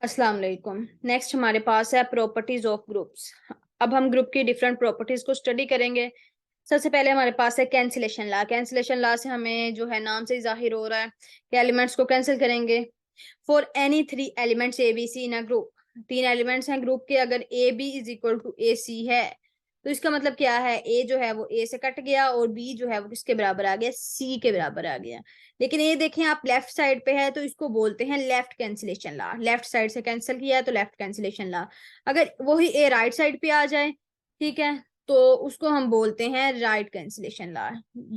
अस्सलाम वालेकुम। नेक्स्ट हमारे पास है प्रॉपर्टीज ऑफ ग्रुप्स। अब हम ग्रुप की डिफरेंट प्रॉपर्टीज को स्टडी करेंगे। सबसे पहले हमारे पास है कैंसिलेशन लॉ। कैंसिलेशन लॉ से हमें जो है नाम से ही जाहिर हो रहा है कि एलिमेंट्स को कैंसिल करेंगे। For any three elements A B C in a group, तीन एलिमेंट्स हैं ग्रुप के, अगर A B is equal to A C है तो इसका मतलब क्या है, ए जो है वो ए से कट गया और बी जो है वो किसके बराबर आ गया, सी के बराबर आ गया। लेकिन ये देखें आप लेफ्ट साइड पे है तो इसको बोलते हैं left cancellation law. Left side से कैंसिल किया है तो लेफ्ट कैंसिलेशन लॉ। अगर वही ए राइट साइड पे आ जाए, ठीक है, तो उसको हम बोलते हैं राइट कैंसिलेशन लॉ।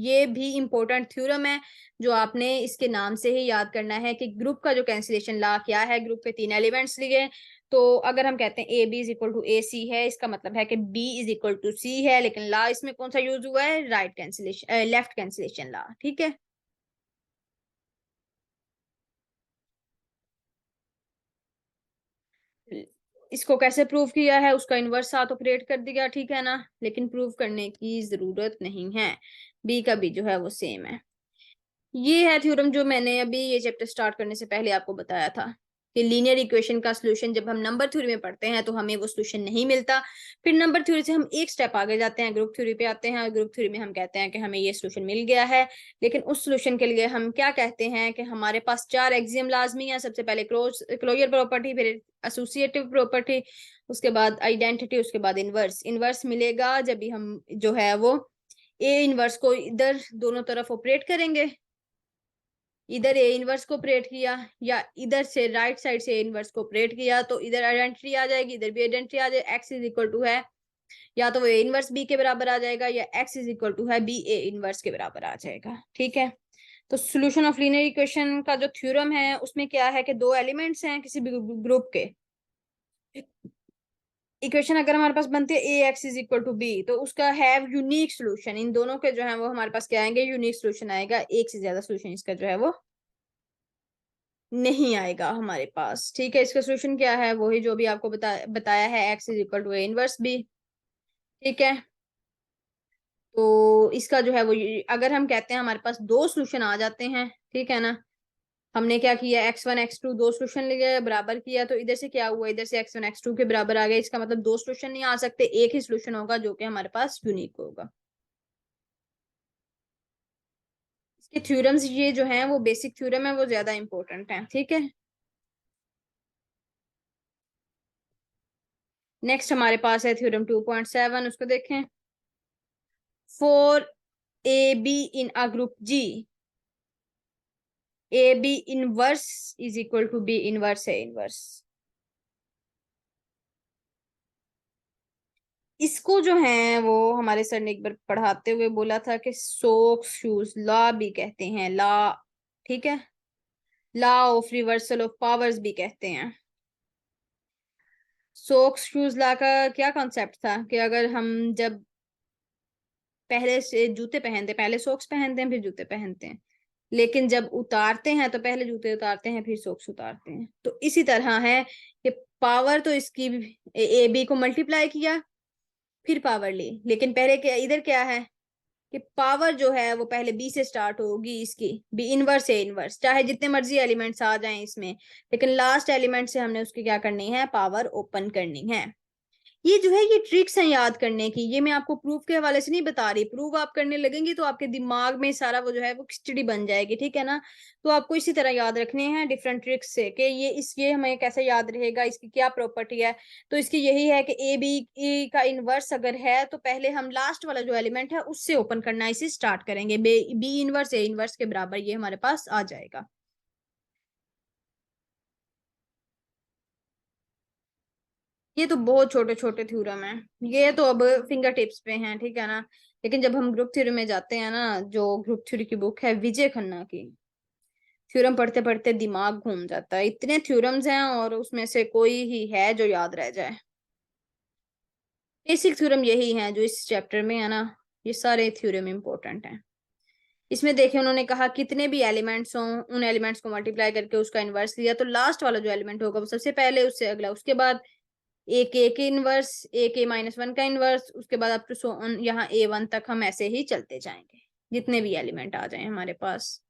ये भी इंपॉर्टेंट थ्योरम है जो आपने इसके नाम से ही याद करना है कि ग्रुप का जो कैंसिलेशन लॉ क्या है। ग्रुप के तीन एलिमेंट्स लिए, तो अगर हम कहते हैं A B is equal to A C है, इसका मतलब है कि B is equal to C है, लेकिन लॉ इसमें कौन सा यूज हुआ है, right cancellation, left cancellation law. ठीक है, इसको कैसे प्रूव किया है, उसका इनवर्स साथ ऑपरेट कर दिया, ठीक है ना, लेकिन प्रूव करने की जरूरत नहीं है। बी का भी जो है वो सेम है। ये है थ्योरम जो मैंने अभी ये चैप्टर स्टार्ट करने से पहले आपको बताया था कि लीनियर इक्वेशन का सॉल्यूशन जब हम नंबर थ्योरी में पढ़ते हैं तो हमें वो सॉल्यूशन नहीं मिलता। फिर नंबर थ्योरी से हम एक स्टेप आगे जाते हैं, ग्रुप थ्योरी पे आते हैं, और ग्रुप थ्योरी में हम कहते हैं कि हमें ये सॉल्यूशन मिल गया है। लेकिन उस सॉल्यूशन के लिए हम क्या कहते हैं कि हमारे पास चार एक्सियम लाजमी है। सबसे पहले क्लोजर प्रॉपर्टी, फिर एसोसिएटिव प्रॉपर्टी, उसके बाद आइडेंटिटी, उसके बाद इनवर्स। इनवर्स मिलेगा जब भी हम जो है वो ए इनवर्स को इधर दोनों तरफ ऑपरेट करेंगे, इधर ए इनवर्स को ऑपरेट किया या इधर से राइट साइड से ए इनवर्स को ऑपरेट किया तो इधर आइडेंटिटी आ जाएगी, इधर भी आइडेंटिटी आ जाएगी। एक्स इज इक्वल टू है या तो वो ए इनवर्स बी के बराबर आ जाएगा या एक्स इज इक्वल टू है बी ए इनवर्स के बराबर आ जाएगा। ठीक है, तो सॉल्यूशन ऑफ लीनियर इक्वेशन का जो थ्योरम है उसमें क्या है कि दो एलिमेंट्स हैं किसी भी ग्रुप के, इक्वेशन अगर हमारे पास बनती है A X is equal to B तो उसका है यूनिक सोल्यूशन। इन दोनों के जो है वो हमारे पास क्या आएंगे, यूनिक सोल्यूशन आएगा। एक से ज्यादा सोल्यूशन इसका जो है वो नहीं आएगा हमारे पास। ठीक है, इसका सोल्यूशन क्या है, वही जो भी आपको बताया है, X is equal to A inverse B. ठीक है, तो इसका जो है वो अगर हम कहते हैं हमारे पास दो सोल्यूशन आ जाते हैं, ठीक है ना, हमने क्या किया, एक्स वन एक्स टू दो सोल्यूशन लिए बराबर किया, तो इधर से क्या हुआ, इधर से एक्स वन एक्स टू के बराबर आ गया। इसका मतलब दो सोल्यूशन नहीं आ सकते, एक ही सोल्यूशन होगा जो कि हमारे पास यूनिक होगा। इसके थ्योरम्स ये जो हैं वो बेसिक थ्योरम है, वो ज्यादा इंपॉर्टेंट है। ठीक है, नेक्स्ट हमारे पास है थ्योरम 2.7, उसको देखें। For A B in a group G, A B inverse is equal to B inverse है इनवर्स। इसको जो है वो हमारे सर ने एक बार पढ़ाते हुए बोला था कि सोक्स शूज लॉ भी कहते हैं, लॉ, ठीक है, law of reversal of powers भी कहते हैं। सोक्स शूज लॉ का क्या कॉन्सेप्ट था कि अगर हम जब पहले से जूते पहनते, पहले सॉक्स पहनते हैं फिर जूते पहनते हैं, लेकिन जब उतारते हैं तो पहले जूते उतारते हैं फिर सॉक्स उतारते हैं। तो इसी तरह है कि पावर तो इसकी ए बी को मल्टीप्लाई किया फिर पावर ली, लेकिन पहले क्या, इधर क्या है कि पावर जो है वो पहले बी से स्टार्ट होगी, इसकी बी इनवर्स है इनवर्स, चाहे जितने मर्जी एलिमेंट्स आ जाएं इसमें, लेकिन लास्ट एलिमेंट से हमने उसकी क्या करनी है, पावर ओपन करनी है। ये जो है ये ट्रिक्स हैं याद करने की, ये मैं आपको प्रूफ के हवाले से नहीं बता रही। प्रूफ आप करने लगेंगी तो आपके दिमाग में सारा वो जो है वो खिचड़ी बन जाएगी, ठीक है ना। तो आपको इसी तरह याद रखने हैं डिफरेंट ट्रिक्स से कि ये हमें कैसे याद रहेगा, इसकी क्या प्रॉपर्टी है। तो इसकी यही है कि ए बी ई का इनवर्स अगर है तो पहले हम लास्ट वाला जो एलिमेंट है उससे ओपन करना, इसे स्टार्ट करेंगे। बी इनवर्स ए इनवर्स के बराबर ये हमारे पास आ जाएगा। ये तो बहुत छोटे छोटे थ्योरम है, ये तो अब फिंगर टिप्स पे हैं, ठीक है ना। लेकिन जब हम ग्रुप थ्योरी में जाते हैं ना, जो ग्रुप थ्योरी की बुक है विजय खन्ना की, थ्योरम पढ़ते पढ़ते दिमाग घूम जाता है। इतने थ्योरम्स हैं और उसमें से कोई ही है जो याद रह जाए। बेसिक थ्योरम यही है जो इस चैप्टर में है ना, ये सारे थ्योरम इंपॉर्टेंट हैं। इसमें देखिए उन्होंने कहा कितने भी एलिमेंट्स हों उन एलिमेंट्स को मल्टीप्लाई करके उसका इनवर्स लिया, तो लास्ट वाला जो एलिमेंट होगा वो सबसे पहले, उससे अगला, उसके बाद एक ए के इनवर्स, ए के माइनस वन का इनवर्स, उसके बाद अप टू सो ऑन, यहाँ ए वन तक हम ऐसे ही चलते जाएंगे जितने भी एलिमेंट आ जाए हमारे पास।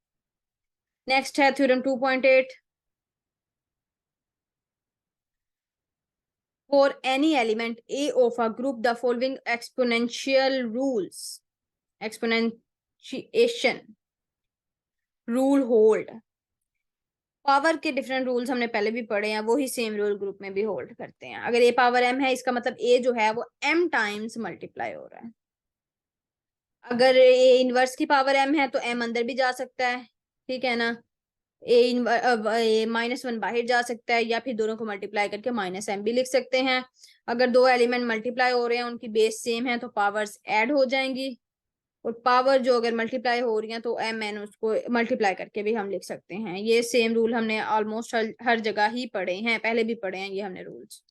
नेक्स्ट है theorem 2.8। For any element A of a group, the following exponential rules, exponentiation rule hold. Power के डिफरेंट रूल्स हमने पहले भी पढ़े हैं, वो ही सेम रूल ग्रुप में भी होल्ड करते हैं. अगर ए पावर एम है, इसका मतलब ए जो है वो एम टाइम्स मल्टीप्लाई हो रहा है. अगर ए इनवर्स की पावर एम है तो एम अंदर भी जा सकता है, ठीक है ना. ए -1 बाहर जा सकता है, या फिर दोनों को मल्टीप्लाई करके माइनस एम भी लिख सकते हैं. अगर दो एलिमेंट मल्टीप्लाई हो रहे हैं, उनकी बेस सेम है, तो पावर्स ऐड हो जाएंगी. और पावर जो अगर मल्टीप्लाई हो रही है तो एम एन उसको मल्टीप्लाई करके भी हम लिख सकते हैं. ये सेम रूल हमने ऑलमोस्ट हर जगह ही पढ़े हैं, पहले भी पढ़े हैं ये हमने रूल्स.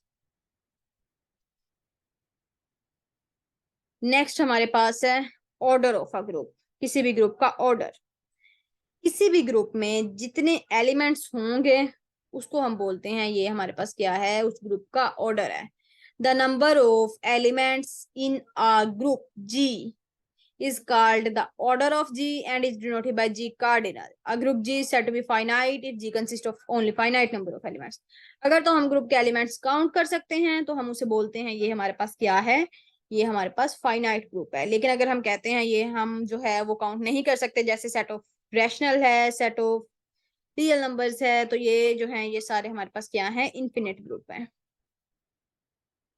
नेक्स्ट हमारे पास है ऑर्डर ऑफ अ ग्रुप. किसी भी ग्रुप का ऑर्डर. किसी भी ग्रुप में जितने एलिमेंट्स होंगे उसको हम बोलते हैं, ये हमारे पास क्या है, उस ग्रुप का ऑर्डर है. The number of elements in a group G is called the order of G and is denoted by G cardinal. A group G is said to be finite if G consists of only finite number of elements. अगर तो हम group के elements count कर सकते हैं तो हम उसे बोलते हैं ये हमारे पास क्या है, ये हमारे पास फाइनाइट ग्रुप है. लेकिन अगर हम कहते हैं ये हम जो है वो काउंट नहीं कर सकते, जैसे सेट ऑफ रैशनल है, सेट ऑफ रियल नंबर्स है, तो ये जो है ये सारे हमारे पास क्या है, इनफिनिट ग्रुप है.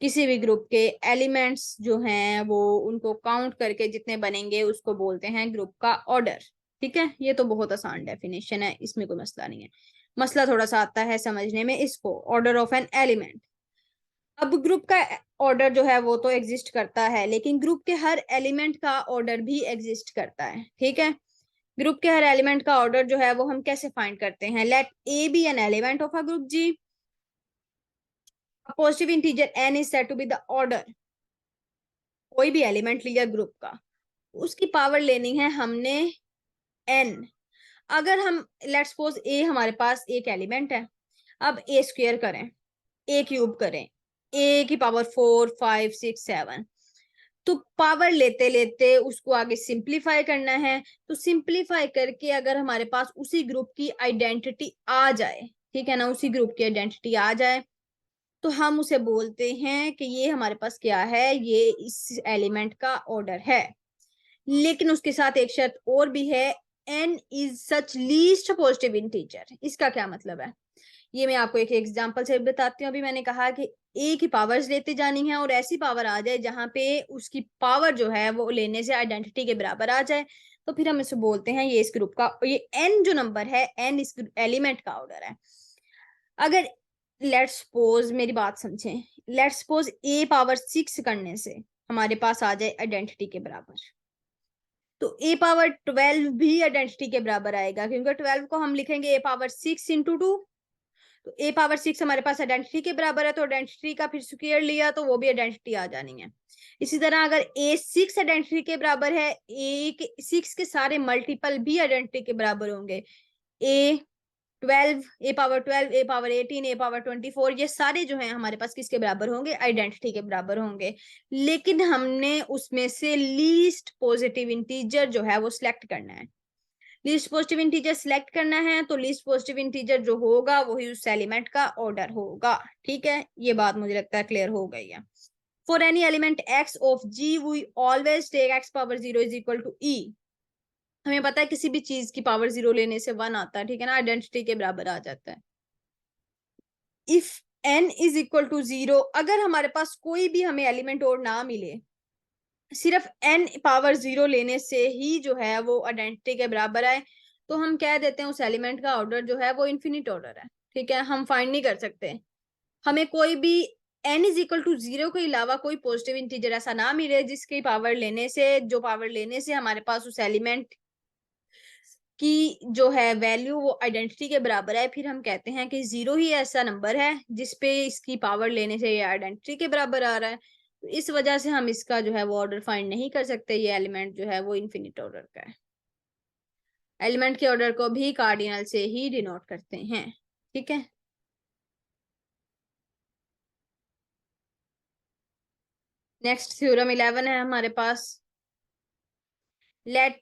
किसी भी ग्रुप के एलिमेंट्स जो हैं वो उनको काउंट करके जितने बनेंगे उसको बोलते हैं ग्रुप का ऑर्डर. ठीक है, ये तो बहुत आसान डेफिनेशन है, इसमें कोई मसला नहीं है. मसला थोड़ा सा आता है समझने में इसको, ऑर्डर ऑफ एन एलिमेंट. अब ग्रुप का ऑर्डर जो है वो तो एग्जिस्ट करता है, लेकिन ग्रुप के हर एलिमेंट का ऑर्डर भी एग्जिस्ट करता है. ठीक है, ग्रुप के हर एलिमेंट का ऑर्डर जो है वो हम कैसे फाइंड करते हैं. Let A be an element of a group G. Positive integer n is said to be the order. कोई भी एलिमेंट लिया ग्रुप का, उसकी पावर लेनी है हमने n. अगर हम लेट्स सपोज a हमारे पास एक एलिमेंट है, अब a स्क्वायर करें, a क्यूब करें, a की पावर 4 5 6 7, तो पावर लेते लेते उसको आगे सिंप्लीफाई करना है. तो सिंप्लीफाई करके अगर हमारे पास उसी ग्रुप की आइडेंटिटी आ जाए, ठीक है ना, उसी ग्रुप की आइडेंटिटी आ जाए, तो हम उसे बोलते हैं कि ये हमारे पास क्या है, ये इस एलिमेंट का ऑर्डर है. लेकिन उसके साथ एक शर्त और भी है, n is such least positive integer. इसका क्या मतलब है, ये मैं आपको एक एग्जांपल से बताती हूँ. अभी मैंने कहा कि a की पावर्स लेते जानी है और ऐसी पावर आ जाए जहां पे उसकी पावर जो है वो लेने से आइडेंटिटी के बराबर आ जाए, तो फिर हम इसे बोलते हैं ये इस ग्रुप का, ये n जो नंबर है, n इस एलिमेंट का ऑर्डर है. अगर लेट्स सपोज, मेरी बात समझें, लेट्स सपोज a पावर 6 करने से हमारे पास आ जाए आइडेंटिटी के बराबर, तो a पावर 12 भी आइडेंटिटी के बराबर आएगा, क्योंकि 12 को हम लिखेंगे a पावर 6 इंटू 2. तो a पावर 6 हमारे पास आइडेंटिटी के बराबर है, तो आइडेंटिटी का फिर स्क्वायर लिया तो वो भी आइडेंटिटी आ जानी है. इसी तरह अगर a 6 आइडेंटिटी के बराबर है, a के 6 के सारे मल्टीपल भी आइडेंटिटी के बराबर होंगे. a 12, a power 12, a power 18, a power 24, ये सारे जो हैं हमारे पास किसके बराबर होंगे, आइडेंटिटी के बराबर होंगे. लेकिन हमने उसमें से लीस्ट पॉजिटिव इंटीजर जो है वो सिलेक्ट करना है. लीस्ट पॉजिटिव इंटीजर सिलेक्ट करना है, तो लीस्ट पॉजिटिव इंटीजर जो होगा वही उस एलिमेंट का ऑर्डर होगा. ठीक है, ये बात मुझे लगता है क्लियर हो गई है. For any element x of g we always take x power 0 is equal to e. हमें पता है किसी भी चीज की पावर 0 लेने से 1 आता है, ठीक है ना, आइडेंटिटी के बराबर आ जाता है. If n is equal to 0, अगर हमारे पास कोई भी हमें एलिमेंट और ना मिले, सिर्फ n पावर 0 लेने से ही जो है वो आइडेंटिटी के बराबर आए, तो हम कह देते हैं उस एलिमेंट का ऑर्डर जो है वो इन्फिनिट ऑर्डर है. ठीक है, हम फाइंड नहीं कर सकते. हमें कोई भी n इज इक्वल टू 0 के अलावा कोई पॉजिटिव इंटीजर ऐसा ना मिले जिसकी पावर लेने से, जो पावर लेने से हमारे पास उस एलिमेंट की जो है वैल्यू वो आइडेंटिटी के बराबर है, फिर हम कहते हैं कि 0 ही ऐसा नंबर है जिसपे इसकी पावर लेने से ये आइडेंटिटी के बराबर आ रहा है. तो इस वजह से हम इसका जो है वो ऑर्डर फाइंड नहीं कर सकते. ये एलिमेंट जो है वो इन्फिनिट ऑर्डर का है. एलिमेंट के ऑर्डर को भी कार्डिनल से ही डिनोट करते हैं. ठीक है, नेक्स्ट थ्योरम 11 है हमारे पास. Let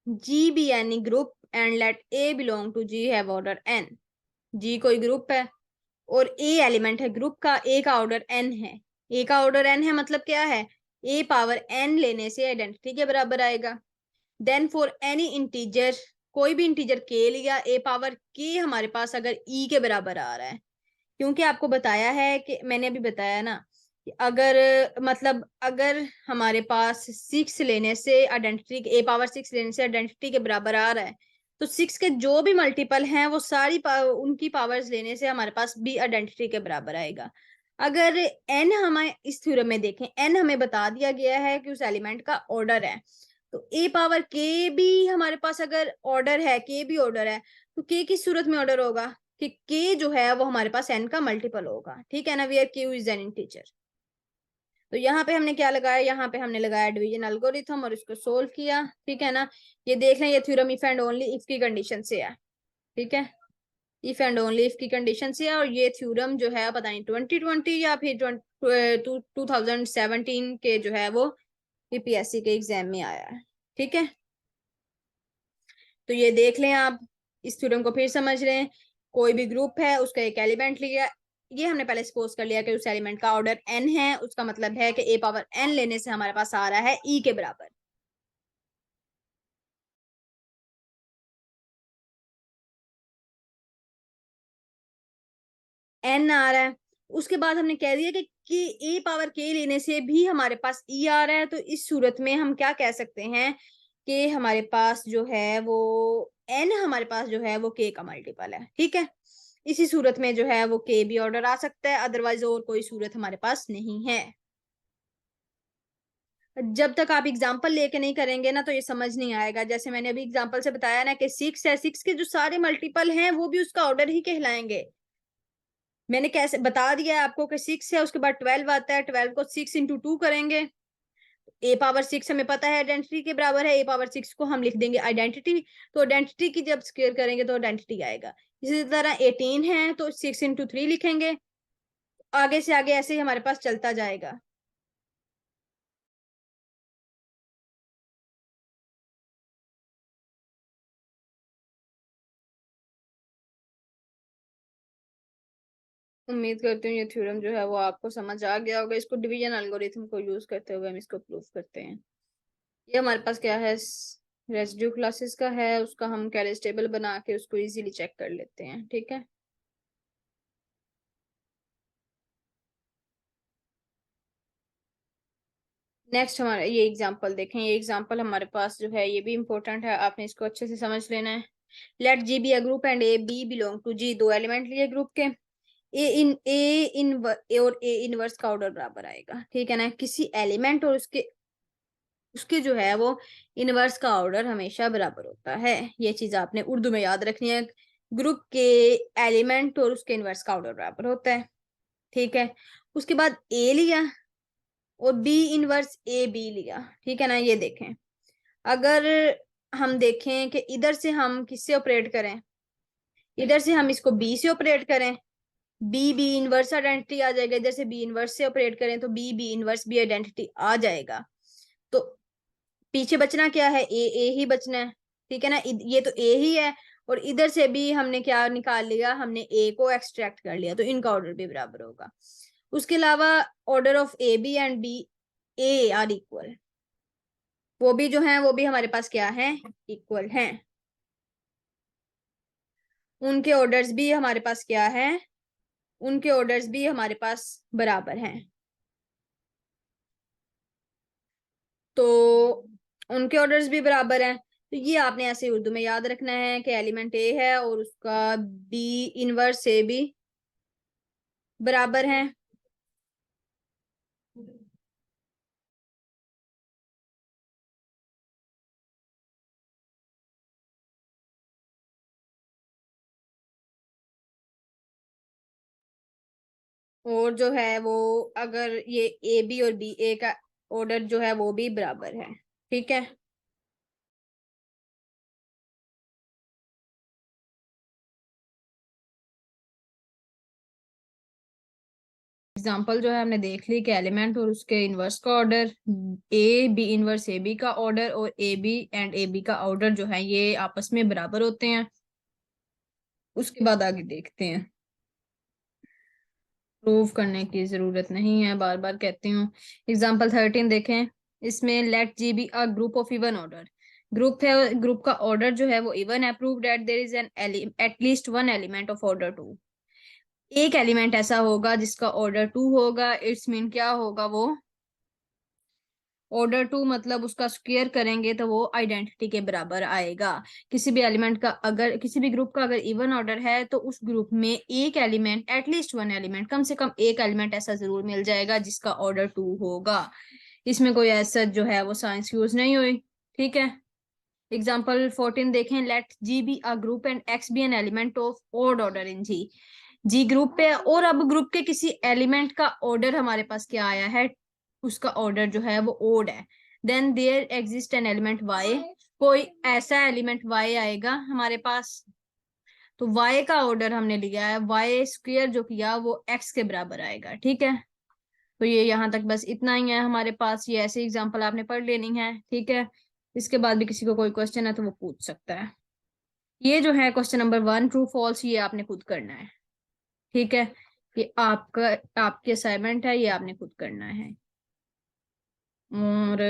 G be any group and let A belong to G have order n. G कोई ग्रुप है और ए एलिमेंट है ग्रुप का, ए का ऑर्डर एन है, ए का ऑर्डर एन है मतलब क्या है, ए पावर एन लेने से आइडेंटिटी के बराबर आएगा। देन फॉर एनी इंटीजर, कोई भी इंटीजर के लिया, ए पावर के हमारे पास अगर ई के बराबर आ रहा है, क्योंकि आपको बताया है कि मैंने अभी बताया ना कि अगर मतलब अगर हमारे पास 6 लेने से आइडेंटिटी, ए पावर 6 लेने से आइडेंटिटी के बराबर आ रहा है, तो 6 के जो भी मल्टीपल हैं वो सारी उनकी पावर्स लेने से हमारे पास भी आइडेंटिटी के बराबर आएगा। अगर एन हमें इस थ्योरम में देखें, एन हमें बता दिया गया है कि उस एलिमेंट का ऑर्डर है, तो ए पावर के भी हमारे पास अगर ऑर्डर है, के भी ऑर्डर है, तो के किस सूरत में ऑर्डर होगा कि के जो है वो हमारे पास एन का मल्टीपल होगा, ठीक है ना, where q is an integer. तो यहाँ पे हमने क्या लगाया, यहाँ पे हमने लगाया डिवीजन एल्गोरिथम और इसको सोल्व किया, ठीक है ना। ये देख लें, ये theorem if and only if की कंडीशन से है, ठीक है, इफ एंड ओनली इफ की कंडीशन से है। और ये थ्योरम जो है पता नहीं 2020 या फिर 2017 के जो है वो यूपीएससी के एग्जाम में आया है, ठीक है। तो ये देख लें आप, इस थ्योरम को फिर समझ रहे हैं, कोई भी ग्रुप है उसका एक एलिमेंट लिया, ये हमने पहले सपोज कर लिया कि उस एलिमेंट का ऑर्डर एन है, उसका मतलब है कि ए पावर एन लेने से हमारे पास आ रहा है ई के बराबर। एन आ रहा है, उसके बाद हमने कह दिया कि ए पावर के लेने से भी हमारे पास ई आ रहा है, तो इस सूरत में हम क्या कह सकते हैं कि हमारे पास जो है वो एन हमारे पास जो है वो के का मल्टीपल है, ठीक है। इसी सूरत में जो है वो के भी ऑर्डर आ सकता है, अदरवाइज और कोई सूरत हमारे पास नहीं है। जब तक आप एग्जाम्पल लेके नहीं करेंगे ना तो ये समझ नहीं आएगा। जैसे मैंने अभी एग्जाम्पल से बताया ना कि 6 है, 6 के जो सारे मल्टीपल हैं वो भी उसका ऑर्डर ही कहलाएंगे। मैंने कैसे बता दिया है आपको कि 6 है, उसके बाद 12 आता है, 12 को 6 इंटू 2 करेंगे, ए पावर 6 हमें पता है आइडेंटिटी के बराबर है, ए पावर 6 को हम लिख देंगे आइडेंटिटी, तो आइडेंटिटी की जब स्क्वायर करेंगे तो आइडेंटिटी आएगा। इसी तरह 18 है तो 6 इंटू 3 लिखेंगे, आगे से आगे ऐसे ही हमारे पास चलता जाएगा। उम्मीद करती हूँ ये थ्योरम जो है वो आपको समझ आ गया होगा। इसको डिवीजन एल्गोरिथम को यूज करते हुए हम इसको प्रूव करते हैं। ये हमारे पास क्या है, रेसिड्यू क्लासेस का है, उसका हम कैरेज टेबल बना के उसको इजीली चेक कर लेते हैं, ठीक है। नेक्स्ट हमारा ये एग्जांपल देखें, ये एग्जांपल हमारे पास जो है ये भी इंपॉर्टेंट है, आपने इसको अच्छे से समझ लेना है। Let G be a group and A B belong to G, दो एलिमेंट लिए ग्रुप के, ए इन और ए इनवर्स का ऑर्डर बराबर आएगा, ठीक है ना। किसी एलिमेंट और उसके उसके जो है वो इनवर्स का ऑर्डर हमेशा बराबर होता है, ये चीज आपने उर्दू में याद रखनी है। ग्रुप के एलिमेंट और उसके इनवर्स का ऑर्डर बराबर होता है, ठीक है। उसके बाद ए लिया और बी इनवर्स ए बी लिया, ठीक है ना। ये देखें, अगर हम देखें कि इधर से हम किससे ऑपरेट करें, इधर से हम इसको बी से ऑपरेट करें, बी बी इनवर्स आइडेंटिटी आ जाएगा, इधर से बी इनवर्स से ऑपरेट करें तो बी बी इनवर्स भी आइडेंटिटी आ जाएगा। तो पीछे बचना क्या है, ए ही बचना है, ठीक है ना। ये तो ए ही है, और इधर से भी हमने क्या निकाल लिया, हमने ए को एक्सट्रैक्ट कर लिया, तो इनका ऑर्डर भी बराबर होगा। उसके अलावा order of a b and b a are equal, वो भी जो है वो भी हमारे पास क्या है, इक्वल हैं। उनके ऑर्डर्स भी हमारे पास क्या है, उनके ऑर्डर्स भी हमारे पास बराबर हैं। तो उनके ऑर्डर्स भी बराबर हैं, तो ये आपने ऐसे उर्दू में याद रखना है कि एलिमेंट ए है और उसका बी इनवर्स ए भी बराबर है। और जो है वो अगर ये ए बी और बी ए का ऑर्डर जो है वो भी बराबर है, ठीक है। एग्जाम्पल जो है हमने देख ली कि एलिमेंट और उसके इनवर्स का order, a B inverse a b का ऑर्डर और a b and A b का ऑर्डर जो है ये आपस में बराबर होते हैं। उसके बाद आगे देखते हैं। प्रूव करने की जरूरत नहीं है, बार बार कहती हूँ। एग्जाम्पल 13 देखें। इसमें let G be a group of even order. Group है, ग्रुप का ऑर्डर जो है वो इवन है। Prove that there is an at least one element of order two. एक एलिमेंट ऐसा होगा जिसका ऑर्डर टू होगा। इट्स मीन क्या होगा वो? ऑर्डर टू मतलब उसका स्क्वायर करेंगे तो वो आइडेंटिटी के बराबर आएगा। किसी भी एलिमेंट का अगर किसी भी ग्रुप का अगर इवन ऑर्डर है तो उस ग्रुप में एक एलिमेंट, एटलीस्ट वन एलिमेंट, कम से कम एक एलिमेंट ऐसा जरूर मिल जाएगा जिसका ऑर्डर टू होगा। इसमें कोई ऐसा जो है वो साइंस यूज नहीं हुई। ठीक है। एग्जाम्पल 14 देखें। Let G be a group and x be an element of odd order in G. G group पे है और अब ग्रुप के किसी एलिमेंट का ऑर्डर हमारे पास क्या आया है? उसका ऑर्डर जो है वो ओड है। Then there exist an element y. कोई ऐसा एलिमेंट वाई आएगा हमारे पास, तो वाई का ऑर्डर हमने लिया है वाई स्क्वेयर, जो किया वो एक्स के बराबर आएगा। ठीक है। तो ये यहाँ तक बस इतना ही है हमारे पास। ये ऐसे एग्जाम्पल आपने पढ़ लेनी है। ठीक है। इसके बाद भी किसी को कोई क्वेश्चन है तो वो पूछ सकता है। ये जो है क्वेश्चन नंबर 1 ट्रू फॉल्स, ये आपने खुद करना है। ठीक है। ये आपका आपकी असाइनमेंट है, ये आपने खुद करना है। और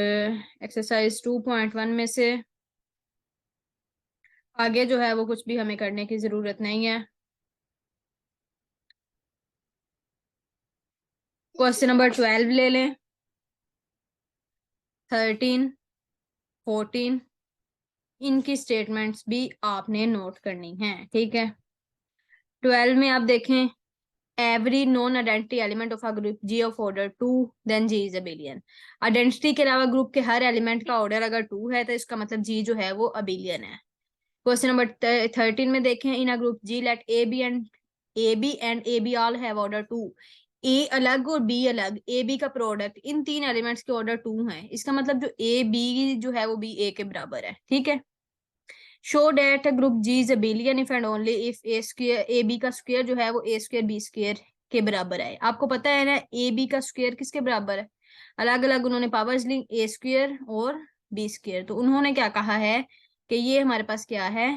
एक्सरसाइज 2.1 में से आगे जो है वो कुछ भी हमें करने की जरूरत नहीं है। क्वेश्चन नंबर 12 ले लें। 13, 14, इनकी स्टेटमेंट्स भी आपने नोट करनी है। ठीक है। 12 में आप देखें। Every non identity element of a group G of order two, then G is abelian. Identity के अलावा ग्रुप के हर एलिमेंट का ऑर्डर अगर टू है तो इसका मतलब जी जो है वो अबिलियन है। क्वेश्चन नंबर 13 में देखें। In a group G let A B all have order two. A अलग और बी अलग, ए बी का प्रोडक्ट, इन तीन एलिमेंट्स के ऑर्डर टू है। इसका मतलब जो ए बी जो है वो बी ए के बराबर है। ठीक है। Show that group G is abelian if and only if a square a b का स्क्वायर जो है वो ए स्क्वायर बी स्क्वायर के बराबर है। आपको पता है ना ए बी का स्क्वायर किसके बराबर है? अलग अलग उन्होंने पावर्स ली, ए स्क्वायर और बी स्क्वायर। तो उन्होंने क्या कहा है कि ये हमारे पास क्या है,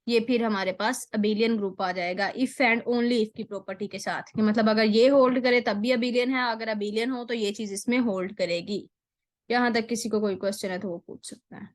ये फिर हमारे पास अबिलियन ग्रुप आ जाएगा इफ एंड ओनली इफ की प्रॉपर्टी के साथ। कि मतलब अगर ये होल्ड करे तब भी अबिलियन है, अगर अबिलियन हो तो ये चीज इसमें होल्ड करेगी। यहाँ तक किसी को कोई क्वेश्चन है तो वो पूछ सकता है।